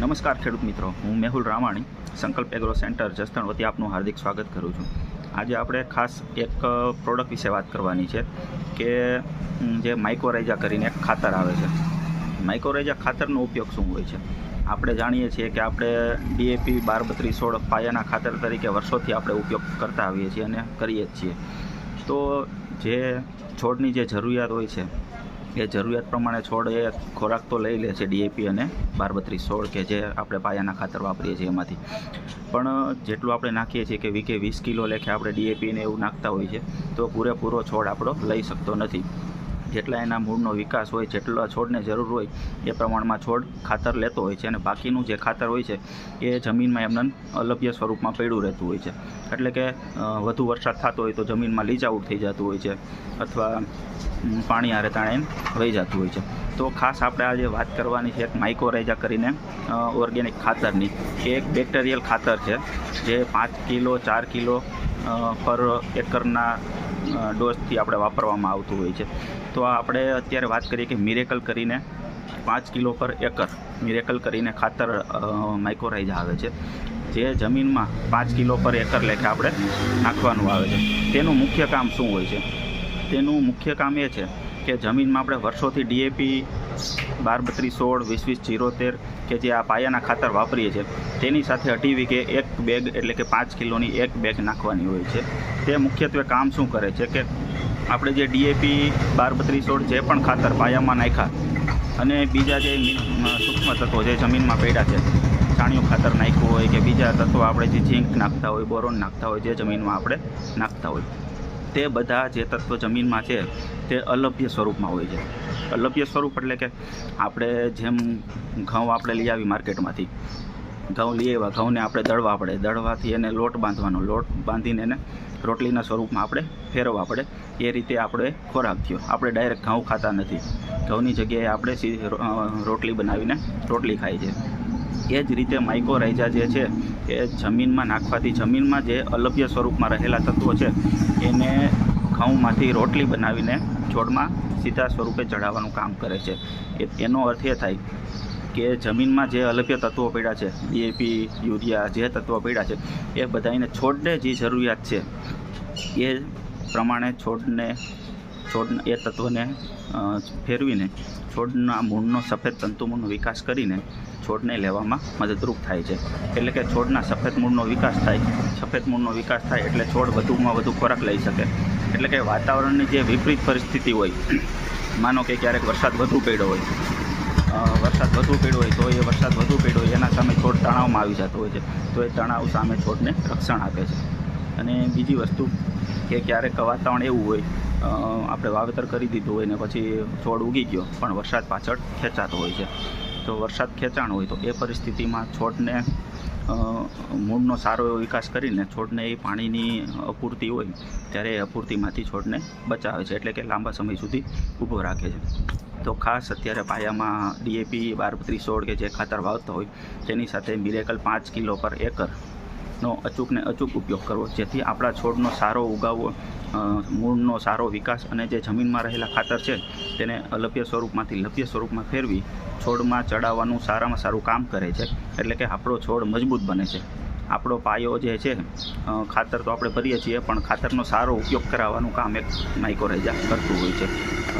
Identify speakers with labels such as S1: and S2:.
S1: નમસ્કાર ખેડૂત મિત્રો, હું મેહુલ રામાણી સંકલ્પ એગ્રો સેન્ટર જસદણ વતી આપનું હાર્દિક સ્વાગત કરું છું. આજે આપણે ખાસ એક પ્રોડક્ટ વિશે વાત કરવાની છે કે જે માઇકોરાઇઝા કરીને એક ખાતર આવે છે. માઇકોરાઇઝા ખાતરનો ઉપયોગ શું હોય છે? આપણે જાણીએ છીએ કે આપણે DAP 12-32-16 પાયાના ખાતર તરીકે વર્ષોથી આપણે ઉપયોગ કરતા આવીએ છીએ અને કરીએ જ છીએ. તો જે છોડની જે જરૂરિયાત હોય છે એ જરૂરિયાત પ્રમાણે છોડ એ ખોરાક તો લઈ લે છે DAP અને 12-32-16 કે જે આપણે પાયાના ખાતર વાપરીએ છીએ એમાંથી. પણ જેટલું આપણે નાખીએ છીએ કે વીકે 20 કિલો લેખે આપણે DAP ને એવું નાખતા હોઈએ છીએ તો પૂરેપૂરો છોડ આપણો લઈ શકતો નથી. જેટલા એના મૂળનો વિકાસ હોય, જેટલા છોડને જરૂર હોય એ પ્રમાણમાં છોડ ખાતર લેતો હોય છે અને બાકીનું જે ખાતર હોય છે એ જમીનમાં એમને અલભ્ય સ્વરૂપમાં પડ્યું રહેતું હોય છે. એટલે કે વધુ વરસાદ થતો હોય તો જમીનમાં લીચ આઉટ થઈ જતું હોય છે અથવા પાણી આરે તાણે વહી જતું હોય છે. તો ખાસ આપણે આજે વાત કરવાની છે એક માઇકોરાઇઝા કરીને ઓર્ગેનિક ખાતરની. એ એક બેક્ટેરિયલ ખાતર છે જે 5 કિલો 4 કિલો પર એકરના ડોઝથી આપણે વાપરવામાં આવતું હોય છે. તો આપણે અત્યારે વાત કરીએ કે મિરેકલ કરીને 5 કિલો પર એકર મિરેકલ કરીને ખાતર માઇકોરાઇઝા આવે છે, જે જમીનમાં 5 કિલો પર એકર લેખે આપણે નાખવાનું આવે છે. તેનું મુખ્ય કામ શું હોય છે? તેનું મુખ્ય કામ એ છે કે જમીનમાં આપણે વર્ષોથી DAP 12-32-16 20-20-73 કે જે આ પાયાના ખાતર વાપરીએ છીએ તેની સાથે 2.5 વીઘે એક બેગ એટલે કે 5 કિલોની એક બેગ નાખવાની હોય છે. તે મુખ્યત્વે કામ શું કરે છે કે આપણે જે DAP 12-32-16 જે પણ ખાતર પાયામાં નાખ્યા અને બીજા જે સૂક્ષ્મ તત્વો જે જમીનમાં પડ્યા છે, છાણિયું ખાતર નાખ્યું હોય કે બીજા તત્વો આપણે જે ઝીંક નાખતા હોય, બોરોન નાખતા હોય, જે જમીનમાં આપણે નાખતા હોય, તે બધા જે તત્વો જમીનમાં છે તે અલભ્ય સ્વરૂપમાં હોય છે. અલભ્ય સ્વરૂપ એટલે કે આપણે જેમ ઘઉં આપણે લઈ આવી માર્કેટમાંથી, ઘઉં લઈ આવ્યા, ઘઉંને આપણે દળવા પડે, દળવાથી એને લોટ બાંધવાનો, લોટ બાંધીને એને રોટલીના સ્વરૂપમાં આપણે ફેરવવા પડે. એ રીતે આપણે ખોરાક થયો. આપણે ડાયરેક્ટ ઘઉં ખાતા નથી, ઘઉંની જગ્યાએ આપણે રોટલી બનાવીને રોટલી ખાઈ છે. એ જ રીતે માઇકોરાઇઝા જે છે એ જમીનમાં નાખવાથી જમીનમાં જે અલભ્ય સ્વરૂપમાં રહેલા તત્વો છે એને ઘઉંમાંથી રોટલી બનાવીને છોડમાં સીધા સ્વરૂપે ચડાવવાનું કામ કરે છે. એનો અર્થ એ થાય કે જમીનમાં જે અલભ્ય તત્વો પડ્યા છે, DAP, યુરિયા, જે તત્વો પડ્યા છે એ બધાને છોડને જે જરૂરિયાત છે એ પ્રમાણે છોડને એ તત્વને ફેરવીને છોડના મૂળનો સફેદ તંતુમૂળનો વિકાસ કરીને છોડને લેવામાં મદદરૂપ થાય છે. એટલે કે છોડના સફેદ મૂળનો વિકાસ થાય, સફેદ મૂળનો વિકાસ થાય એટલે છોડ વધુમાં વધુ ખોરાક લઈ શકે. એટલે કે વાતાવરણની જે વિપરીત પરિસ્થિતિ હોય, માનો કે ક્યારેક વરસાદ વધુ પડ્યો હોય, તો એ વરસાદ વધુ પડ્યો હોય એના સામે છોડ તણાવમાં આવી જતો હોય છે, તો એ તણાવ સામે છોડને રક્ષણ આપે છે. અને બીજી વસ્તુ કે ક્યારેક વાતાવરણ એવું હોય, આપણે વાવેતર કરી દીધું હોય ને પછી છોડ ઉગી ગયો પણ વરસાદ પાછળ ખેંચાતો હોય છે, તો વરસાદ ખેંચાણ હોય તો એ પરિસ્થિતિમાં છોડને મૂળનો સારો એવો વિકાસ કરીને છોડને એ પાણીની અપૂર્તિ હોય ત્યારે એ અપૂર્તિમાંથી છોડને બચાવે છે, એટલે કે લાંબા સમય સુધી ઊભો રાખે છે. તો ખાસ અત્યારે પાયામાં DAP 12-32-16 કે જે ખાતર વાવતા હોય તેની સાથે મિરેકલ 5 કિલો પર એકરનો અચૂકને અચૂક ઉપયોગ કરવો, જેથી આપણા છોડનો સારો ઉગાવો, મૂળનો સારો વિકાસ અને જે જમીનમાં રહેલા ખાતર છે તેને અલભ્ય સ્વરૂપમાંથી લભ્ય સ્વરૂપમાં ફેરવી છોડમાં ચડાવવાનું સારામાં સારું કામ કરે છે. એટલે કે આપણો છોડ મજબૂત બને છે. આપણો પાયો જે છે, ખાતર તો આપણે ભરીએ છીએ પણ ખાતરનો સારો ઉપયોગ કરાવવાનું કામ એક માઇકોરાઇઝા કરતું હોય છે.